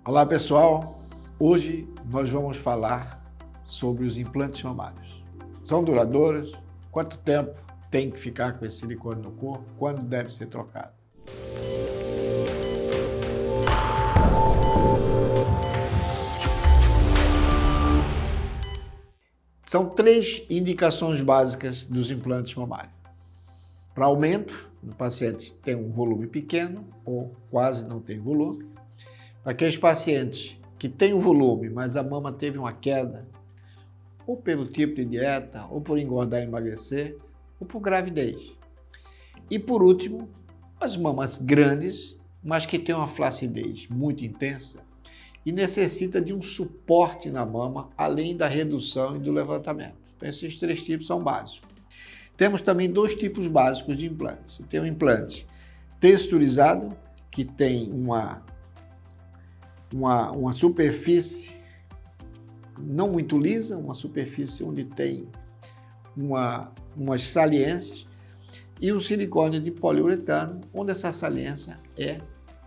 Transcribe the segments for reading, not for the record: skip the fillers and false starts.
Olá pessoal, hoje nós vamos falar sobre os implantes mamários. São duradouros? Quanto tempo tem que ficar com esse silicone no corpo? Quando deve ser trocado? São três indicações básicas dos implantes mamários. Para aumento, o paciente tem um volume pequeno ou quase não tem volume. Para aqueles pacientes que têm o volume, mas a mama teve uma queda, ou pelo tipo de dieta, ou por engordar e emagrecer, ou por gravidez. E por último, as mamas grandes, mas que têm uma flacidez muito intensa e necessita de um suporte na mama, além da redução e do levantamento. Então, esses três tipos são básicos. Temos também dois tipos básicos de implantes. Tem um implante texturizado, que tem uma superfície não muito lisa, uma superfície onde tem umas saliências, e o silicone de poliuretano, onde essa saliência é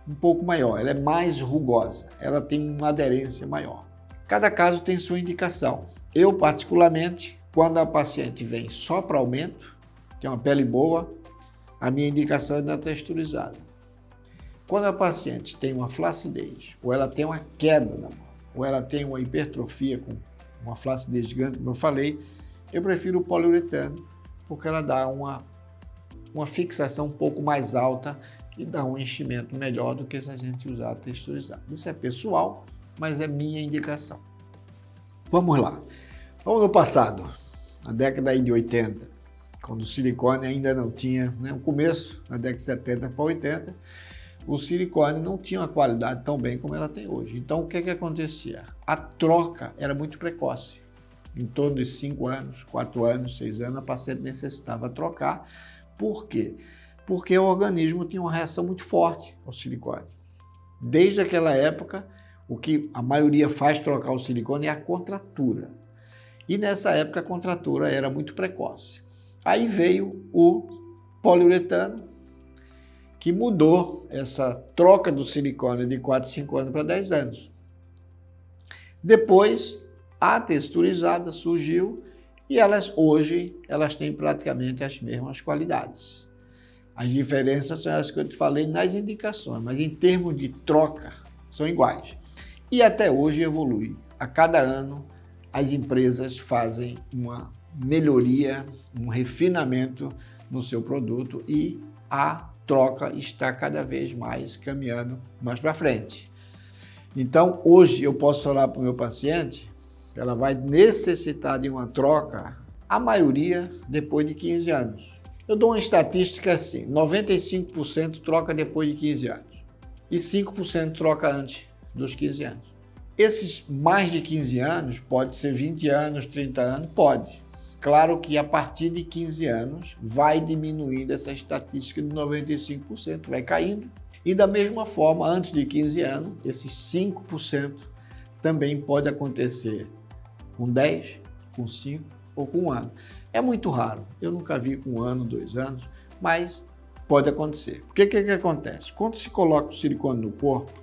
um pouco maior, ela é mais rugosa, ela tem uma aderência maior. Cada caso tem sua indicação. Eu, particularmente, quando a paciente vem só para aumento, tem uma pele boa, a minha indicação é da texturizada. Quando a paciente tem uma flacidez, ou ela tem uma queda na mão, ou ela tem uma hipertrofia com uma flacidez grande, como eu falei, eu prefiro o poliuretano, porque ela dá uma fixação um pouco mais alta e dá um enchimento melhor do que se a gente usar a texturizada. Isso é pessoal, mas é minha indicação. Vamos lá. Vamos no passado, na década de 80, quando o silicone ainda não tinha, no começo, na década de 70 para 80, o silicone não tinha uma qualidade tão bem como ela tem hoje. Então, o que acontecia? A troca era muito precoce. Em torno de 5 anos, 4 anos, 6 anos, a paciente necessitava trocar. Por quê? Porque o organismo tinha uma reação muito forte ao silicone. Desde aquela época, o que a maioria faz trocar o silicone é a contratura. E nessa época, a contratura era muito precoce. Aí veio o poliuretano, que mudou essa troca do silicone de 4, 5 anos para 10 anos. Depois, a texturizada surgiu e hoje elas têm praticamente as mesmas qualidades. As diferenças são as que eu te falei nas indicações, mas em termos de troca, são iguais. E até hoje evolui. A cada ano, as empresas fazem uma melhoria, um refinamento no seu produto e a troca está cada vez mais caminhando mais para frente. Então, hoje eu posso falar para o meu paciente que ela vai necessitar de uma troca, a maioria depois de 15 anos. Eu dou uma estatística assim, 95% troca depois de 15 anos e 5% troca antes dos 15 anos. Esses mais de 15 anos, pode ser 20 anos, 30 anos, pode. Claro que a partir de 15 anos vai diminuindo essa estatística de 95%, vai caindo. E da mesma forma, antes de 15 anos, esses 5% também pode acontecer com 10, com 5 ou com 1 ano. É muito raro, eu nunca vi com 1 ano, 2 anos, mas pode acontecer. O que acontece? Quando se coloca o silicone no corpo,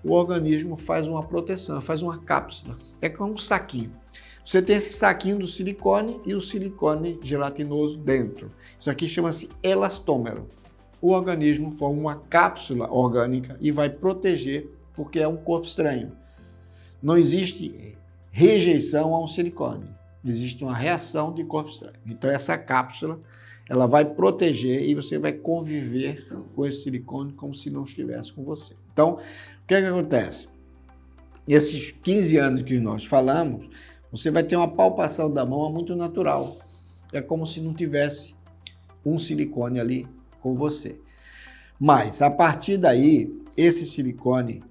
o organismo faz uma proteção, faz uma cápsula, é como um saquinho. Você tem esse saquinho do silicone e o silicone gelatinoso dentro. Isso aqui chama-se elastômero. O organismo forma uma cápsula orgânica e vai proteger, porque é um corpo estranho. Não existe rejeição a um silicone, existe uma reação de corpo estranho. Então essa cápsula, ela vai proteger e você vai conviver com esse silicone como se não estivesse com você. Então, o que acontece? Esses 15 anos que nós falamos, você vai ter uma palpação da mão muito natural. É como se não tivesse um silicone ali com você. Mas, a partir daí, esse silicone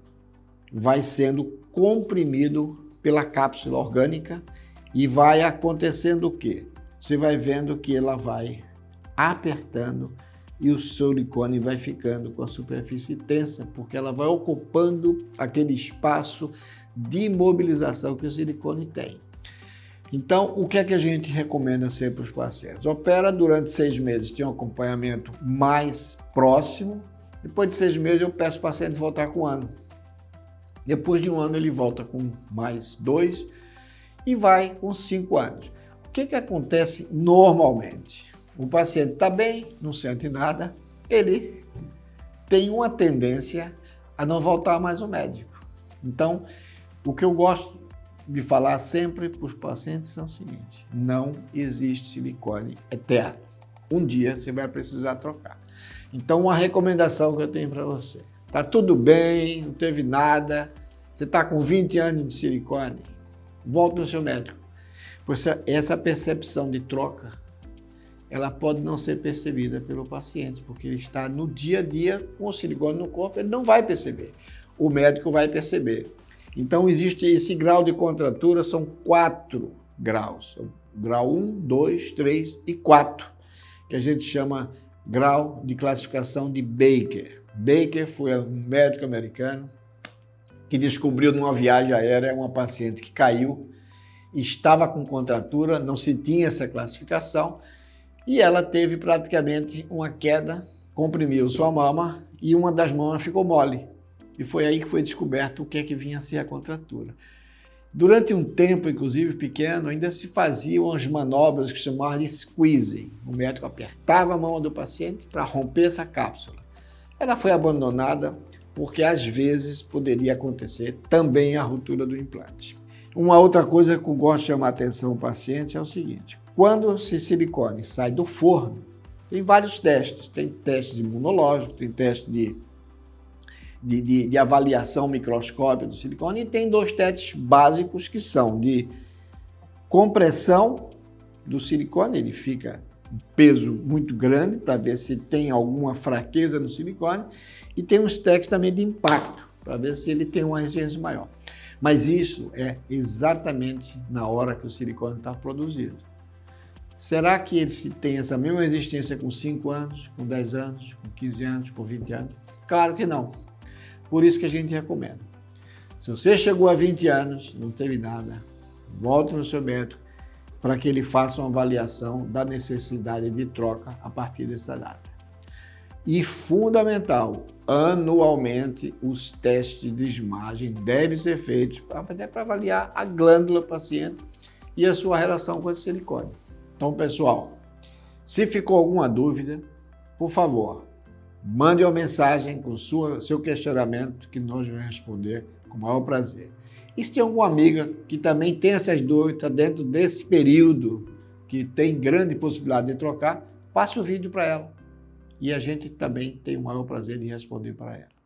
vai sendo comprimido pela cápsula orgânica e vai acontecendo o quê? Você vai vendo que ela vai apertando e o silicone vai ficando com a superfície tensa, porque ela vai ocupando aquele espaço de imobilização que o silicone tem. Então, o que é que a gente recomenda sempre para os pacientes? Opera durante 6 meses, tem um acompanhamento mais próximo. Depois de 6 meses, eu peço o paciente voltar com 1 ano. Depois de um ano ele volta com mais 2 e vai com 5 anos. O que acontece normalmente? O paciente está bem, não sente nada, ele tem uma tendência a não voltar mais ao médico. Então, o que eu gosto de falar sempre para os pacientes é o seguinte: não existe silicone eterno. Um dia você vai precisar trocar. Então, uma recomendação que eu tenho para você: está tudo bem, não teve nada, você está com 20 anos de silicone, volte no seu médico. Pois essa percepção de troca, ela pode não ser percebida pelo paciente, porque ele está no dia a dia com o silicone no corpo, ele não vai perceber. O médico vai perceber. Então, existe esse grau de contratura, são 4 graus. Grau 1, 2, 3 e 4, que a gente chama grau de classificação de Baker. Baker foi um médico americano que descobriu numa viagem aérea uma paciente que caiu, estava com contratura, não se tinha essa classificação, e ela teve praticamente uma queda, comprimiu sua mama e uma das mamas ficou mole. E foi aí que foi descoberto o que vinha a ser a contratura. Durante um tempo, inclusive pequeno, ainda se faziam as manobras que chamavam de squeezing. O médico apertava a mão do paciente para romper essa cápsula. Ela foi abandonada porque às vezes poderia acontecer também a ruptura do implante. Uma outra coisa que eu gosto de chamar a atenção do paciente é o seguinte: quando esse silicone sai do forno, tem vários testes. Tem testes imunológicos, tem teste de avaliação microscópica do silicone, e tem 2 testes básicos que são de compressão do silicone, ele fica um peso muito grande para ver se tem alguma fraqueza no silicone, e tem uns testes também de impacto, para ver se ele tem uma resistência maior. Mas isso é exatamente na hora que o silicone está produzido. Será que ele tem essa mesma resistência com 5 anos, com 10 anos, com 15 anos, com 20 anos? Claro que não. Por isso que a gente recomenda. Se você chegou a 20 anos, não teve nada, volte no seu médico para que ele faça uma avaliação da necessidade de troca a partir dessa data. E fundamental, anualmente os testes de imagem devem ser feitos para avaliar a glândula do paciente e a sua relação com esse silicone. Então, pessoal, se ficou alguma dúvida, por favor, mande uma mensagem com seu questionamento que nós vamos responder com o maior prazer. E se tem alguma amiga que também tem essas dúvidas dentro desse período, que tem grande possibilidade de trocar, passe o vídeo para ela. E a gente também tem o maior prazer de responder para ela.